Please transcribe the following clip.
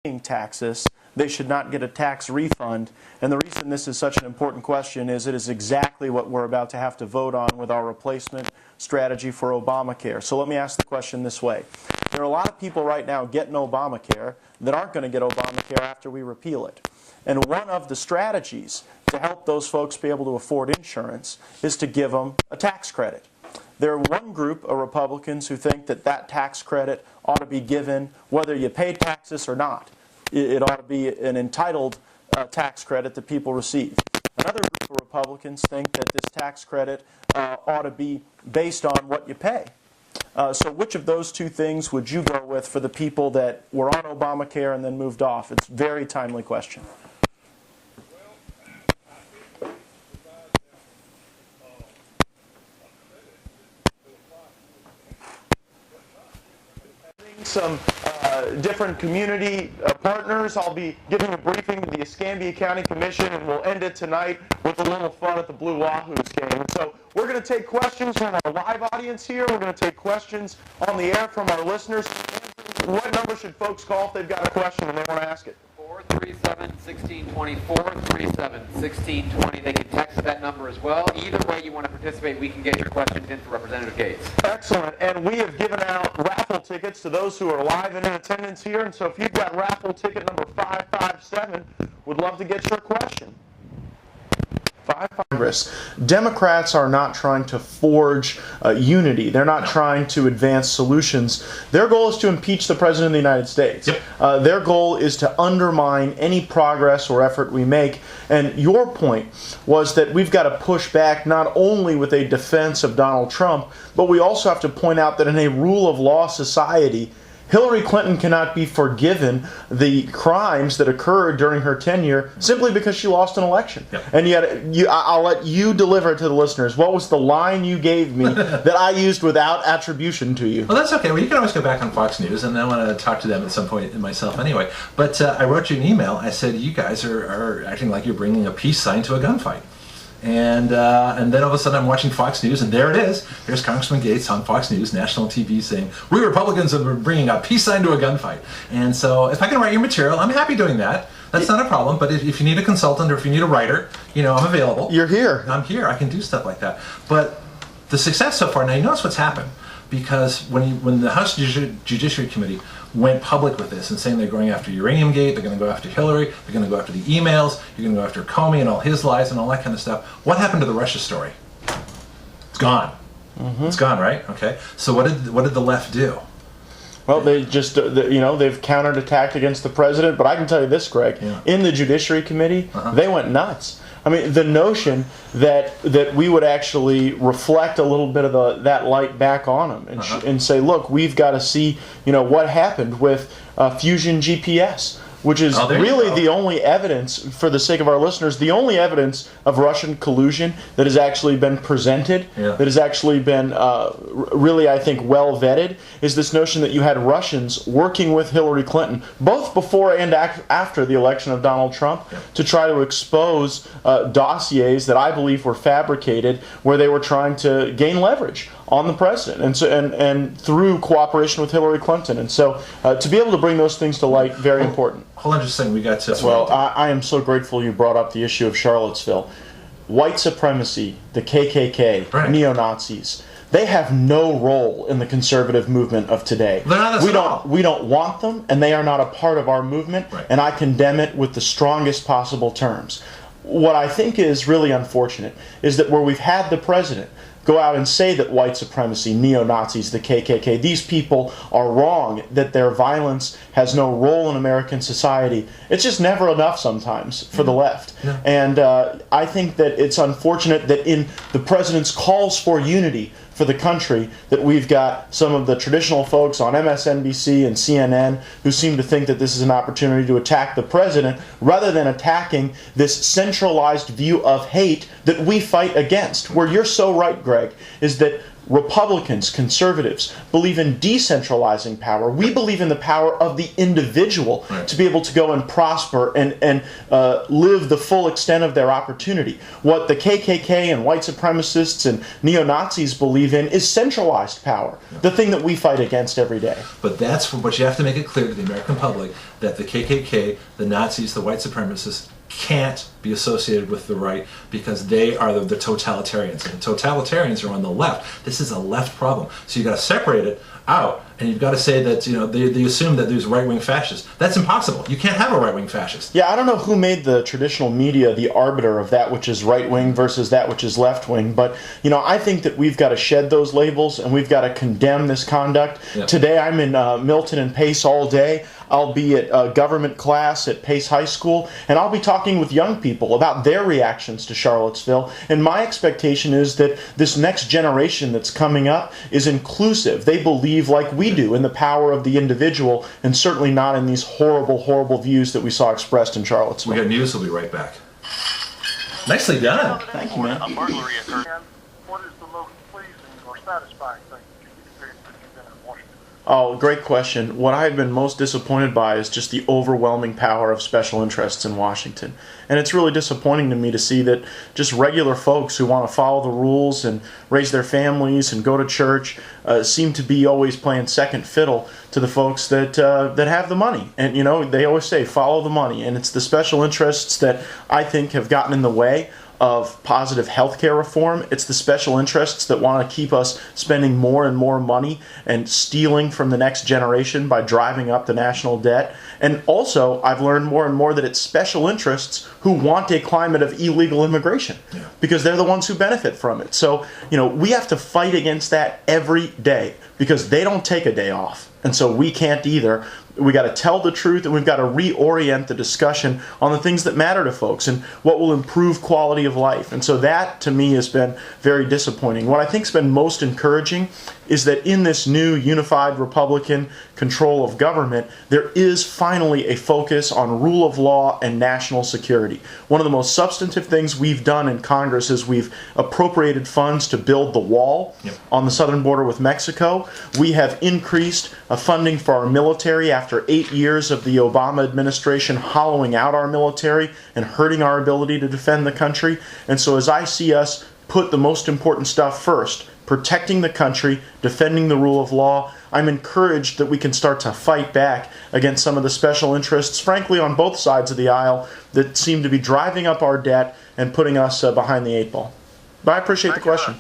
paying taxes, they should not get a tax refund. And the reason this is such an important question is it is exactly what we're about to have to vote on with our replacement strategy for Obamacare. So let me ask the question this way. There are a lot of people right now getting Obamacare that aren't going to get Obamacare after we repeal it. And one of the strategies to help those folks be able to afford insurance is to give them a tax credit. There are one group of Republicans who think that that tax credit ought to be given whether you pay taxes or not. It ought to be an entitled tax credit that people receive. Another group of Republicans think that this tax credit ought to be based on what you pay. So which of those two things would you go with for the people that were on Obamacare and then moved off? It's a very timely question. Some different community partners. I'll be giving a briefing to the Escambia County Commission, and we'll end it tonight with a little fun at the Blue Wahoos game. So we're going to take questions from our live audience here. We're going to take questions on the air from our listeners. What number should folks call if they've got a question and they want to ask it? 437-1620, 437-1620. They can text that number as well. Either way you want to participate, we can get your questions in for Representative Gates. Excellent. And we have given out raffle tickets to those who are live and in attendance here. And so if you've got raffle ticket number 557, we'd love to get your question. Congress. Democrats are not trying to forge unity. They're not trying to advance solutions. Their goal is to impeach the President of the United States. Yep. Their goal is to undermine any progress or effort we make. And your point was that we've got to push back not only with a defense of Donald Trump, but we also have to point out that in a rule of law society, Hillary Clinton cannot be forgiven the crimes that occurred during her tenure simply because she lost an election. Yep. And yet, I'll let you deliver it to the listeners. What was the line you gave me that I used without attribution to you? Well, that's okay. Well, you can always go back on Fox News, and I want to talk to them at some point myself anyway. But I wrote you an email. I said, you guys are acting like you're bringing a peace sign to a gunfight. And then all of a sudden I'm watching Fox News, and there it is. Here's Congressman Gates on Fox News, national TV, saying, we Republicans are bringing a peace sign to a gunfight. And so if I can write your material, I'm happy doing that. That's not a problem. But if you need a consultant or if you need a writer, I'm available. You're here. I'm here. I can do stuff like that. But the success so far, now you notice what's happened. Because when the House Judiciary Committee went public with this and saying they're going after Uranium Gate, they're going to go after Hillary, they're going to go after the emails, you're going to go after Comey and all his lies and all that kind of stuff, what happened to the Russia story? It's gone. Mm-hmm. It's gone, right? Okay. So what did the left do? Well, they just, they've counterattacked against the president. But I can tell you this, Greg, in the Judiciary Committee, they went nuts. I mean, the notion that we would actually reflect a little bit of that light back on them and say, look, we've got to see, what happened with Fusion GPS, which is really the only evidence, for the sake of our listeners, the only evidence of Russian collusion that has actually been presented, that has actually been really, I think, well vetted, is this notion that you had Russians working with Hillary Clinton, both before and after the election of Donald Trump, to try to expose dossiers that I believe were fabricated, where they were trying to gain leverage on the president, and through cooperation with Hillary Clinton. And so to be able to bring those things to light, very important. Hold on just a second, we got to... Well, I am so grateful you brought up the issue of Charlottesville. White supremacy, the KKK, neo-Nazis, they have no role in the conservative movement of today. They're not we don't want them, and they are not a part of our movement, and I condemn it with the strongest possible terms. What I think is really unfortunate is that where we've had the president go out and say that white supremacy, neo-Nazis, the KKK, these people are wrong, that their violence has no role in American society. It's just never enough sometimes for the left. Yeah. And I think that it's unfortunate that in the president's calls for unity for the country, that we've got some of the traditional folks on MSNBC and CNN who seem to think that this is an opportunity to attack the president rather than attacking this centralized view of hate that we fight against. Where you're so right, Greg, is that Republicans, conservatives believe in decentralizing power. We believe in the power of the individual to be able to go and prosper and live the full extent of their opportunity. What the KKK and white supremacists and neo-Nazis believe in is centralized power, the thing that we fight against every day. But that's what you have to make it clear to the American public, that the KKK, the Nazis, the white supremacists can't be associated with the right, because they are the totalitarians, and the totalitarians are on the left. This is a left problem, so you got to separate it out, and you've got to say that they assume that there's right-wing fascists. That's impossible. You can't have a right-wing fascist. Yeah, I don't know who made the traditional media the arbiter of that which is right-wing versus that which is left-wing, but I think that we've got to shed those labels and we've got to condemn this conduct. Yep. Today I'm in Milton and Pace all day. I'll be at a government class at Pace High School, and I'll be talking with young people about their reactions to Charlottesville. And my expectation is that this next generation that's coming up is inclusive. They believe, like we do, in the power of the individual, and certainly not in these horrible, horrible views that we saw expressed in Charlottesville. We got news. We'll be right back. Nicely done. Thank you, man. A burglary occurred. What is the most pleasing or satisfying thing that you've experienced since you've been in Washington? Oh, great question. What I've been most disappointed by is just the overwhelming power of special interests in Washington. And it's really disappointing to me to see that just regular folks who want to follow the rules and raise their families and go to church seem to be always playing second fiddle to the folks that have the money. And, they always say, follow the money. And it's the special interests that I think have gotten in the way of positive healthcare reform. It's the special interests that want to keep us spending more and more money and stealing from the next generation by driving up the national debt. And also, I've learned more and more that it's special interests who want a climate of illegal immigration because they're the ones who benefit from it. So, we have to fight against that every day because they don't take a day off. And so we can't either. We got to tell the truth, and we've got to reorient the discussion on the things that matter to folks and what will improve quality of life. And so that, to me, has been very disappointing. What I think's been most encouraging is that in this new unified Republican control of government, there is finally a focus on rule of law and national security. One of the most substantive things we've done in Congress is we've appropriated funds to build the wall on the southern border with Mexico. We have increased funding for our military after 8 years of the Obama administration hollowing out our military and hurting our ability to defend the country. And so as I see us put the most important stuff first, protecting the country, defending the rule of law, I'm encouraged that we can start to fight back against some of the special interests, frankly, on both sides of the aisle that seem to be driving up our debt and putting us behind the eight ball. But I appreciate the question.